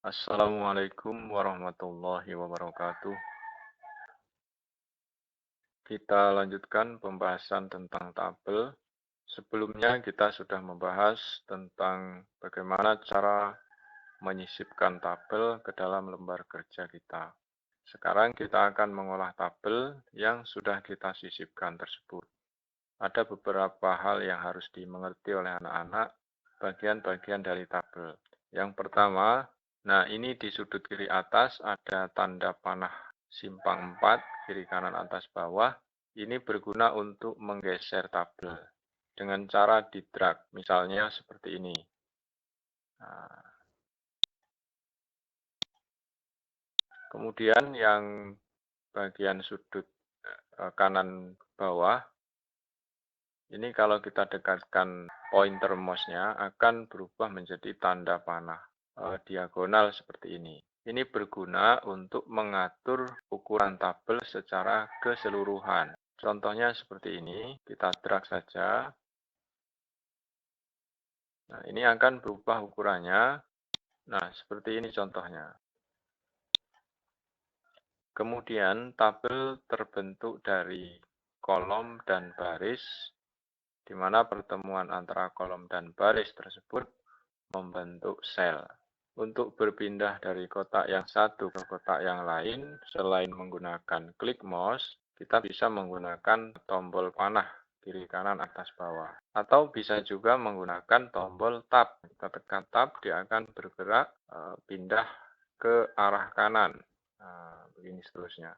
Assalamualaikum warahmatullahi wabarakatuh. Kita lanjutkan pembahasan tentang tabel. Sebelumnya kita sudah membahas tentang bagaimana cara menyisipkan tabel ke dalam lembar kerja kita. Sekarang kita akan mengolah tabel yang sudah kita sisipkan tersebut. Ada beberapa hal yang harus dimengerti oleh anak-anak, bagian-bagian dari tabel. Yang pertama, nah ini di sudut kiri atas ada tanda panah simpang 4, kiri kanan atas bawah. Ini berguna untuk menggeser tabel dengan cara di-drag, misalnya seperti ini. Nah, kemudian yang bagian sudut kanan bawah, ini kalau kita dekatkan pointer mouse-nya akan berubah menjadi tanda panah diagonal seperti ini. Ini berguna untuk mengatur ukuran tabel secara keseluruhan. Contohnya seperti ini, kita drag saja. Nah, ini akan berubah ukurannya. Nah, seperti ini contohnya. Kemudian, tabel terbentuk dari kolom dan baris, di mana pertemuan antara kolom dan baris tersebut membentuk sel. Untuk berpindah dari kotak yang satu ke kotak yang lain, selain menggunakan klik mouse, kita bisa menggunakan tombol panah kiri kanan atas bawah. Atau bisa juga menggunakan tombol tab. Kita tekan tab, dia akan bergerak pindah ke arah kanan. Nah, begini seterusnya.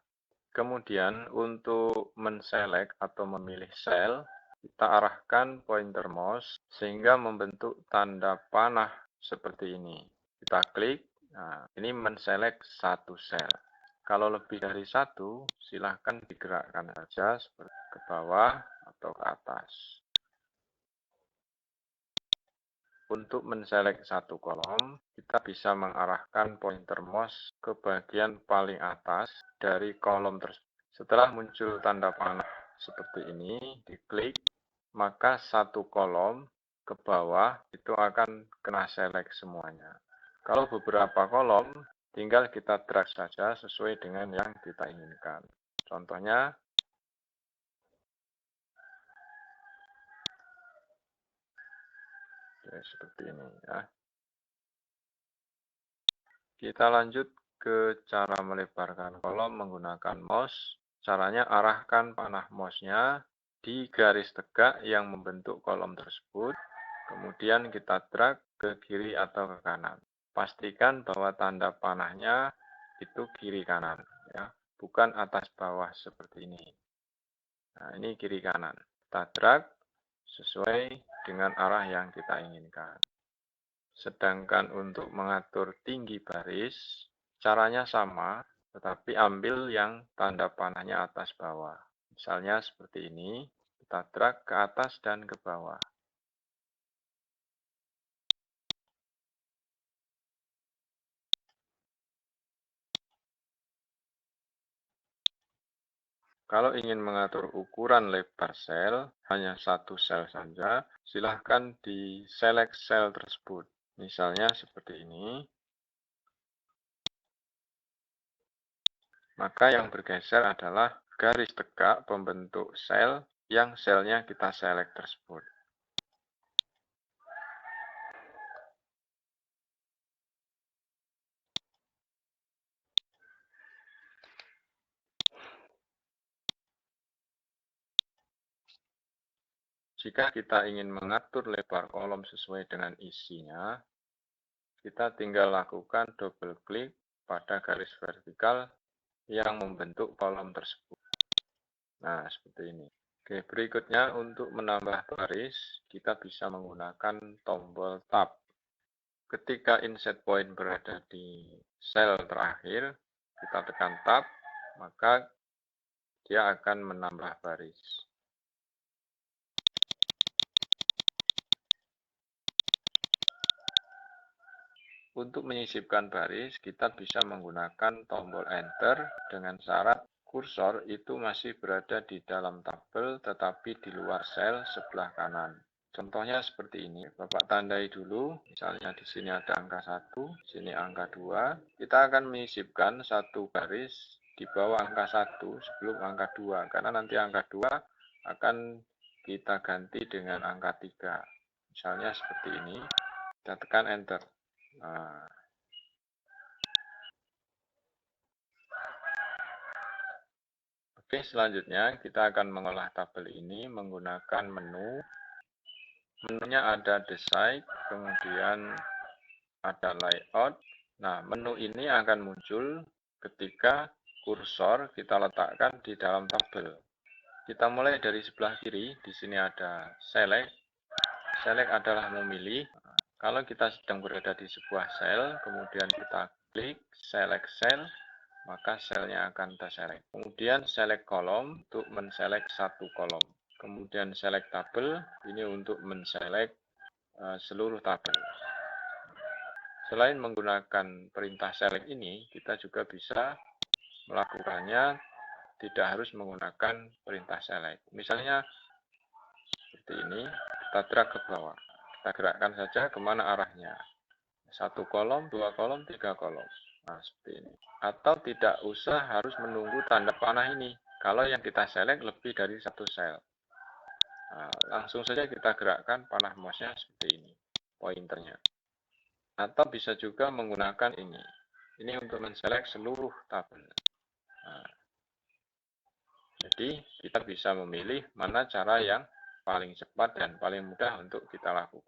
Kemudian untuk menselect atau memilih sel, kita arahkan pointer mouse sehingga membentuk tanda panah seperti ini. Kita klik, nah ini menselect satu sel. Kalau lebih dari satu, silahkan digerakkan saja seperti ke bawah atau ke atas. Untuk menselect satu kolom, kita bisa mengarahkan pointer mouse ke bagian paling atas dari kolom tersebut. Setelah muncul tanda panah seperti ini, diklik, maka satu kolom ke bawah itu akan kena select semuanya. Kalau beberapa kolom, tinggal kita drag saja sesuai dengan yang kita inginkan. Contohnya, seperti ini ya. Kita lanjut ke cara melebarkan kolom menggunakan mouse. Caranya arahkan panah mouse-nya di garis tegak yang membentuk kolom tersebut. Kemudian kita drag ke kiri atau ke kanan. Pastikan bahwa tanda panahnya itu kiri kanan, ya, bukan atas bawah seperti ini. Nah, ini kiri kanan. Kita drag sesuai dengan arah yang kita inginkan. Sedangkan untuk mengatur tinggi baris, caranya sama, tetapi ambil yang tanda panahnya atas bawah. Misalnya seperti ini, kita drag ke atas dan ke bawah. Kalau ingin mengatur ukuran lebar sel, hanya satu sel saja, silahkan di-select sel tersebut. Misalnya seperti ini. Maka yang bergeser adalah garis tegak pembentuk sel yang selnya kita select tersebut. Jika kita ingin mengatur lebar kolom sesuai dengan isinya, kita tinggal lakukan double klik pada garis vertikal yang membentuk kolom tersebut. Nah, seperti ini. Oke, berikutnya untuk menambah baris, kita bisa menggunakan tombol tab. Ketika inset point berada di sel terakhir, kita tekan tab, maka dia akan menambah baris. Untuk menyisipkan baris, kita bisa menggunakan tombol Enter dengan syarat kursor itu masih berada di dalam tabel tetapi di luar sel sebelah kanan. Contohnya seperti ini, Bapak tandai dulu, misalnya di sini ada angka 1, di sini angka 2. Kita akan menyisipkan satu garis di bawah angka 1 sebelum angka 2, karena nanti angka 2 akan kita ganti dengan angka 3. Misalnya seperti ini, kita tekan enter. Nah, oke, selanjutnya kita akan mengolah tabel ini menggunakan menu. Menunya ada Decide, kemudian ada Layout. Nah, menu ini akan muncul ketika kursor kita letakkan di dalam tabel. Kita mulai dari sebelah kiri, di sini ada Select. Select adalah memilih. Kalau kita sedang berada di sebuah sel, kemudian kita klik Select Cell, maka selnya akan terselect. Kemudian Select Column untuk menselect satu kolom. Kemudian select tabel, ini untuk menselect seluruh tabel. Selain menggunakan perintah select ini, kita juga bisa melakukannya tidak harus menggunakan perintah select. Misalnya seperti ini, kita drag ke bawah. Kita gerakkan saja kemana arahnya. Satu kolom, dua kolom, tiga kolom. Nah, seperti ini. Atau tidak usah harus menunggu tanda panah ini. Kalau yang kita select lebih dari satu sel. Nah, langsung saja kita gerakkan panah mouse-nya seperti ini, pointernya. Atau bisa juga menggunakan ini. Ini untuk menselect seluruh tabel. Nah, jadi kita bisa memilih mana cara yang paling cepat dan paling mudah untuk kita lakukan.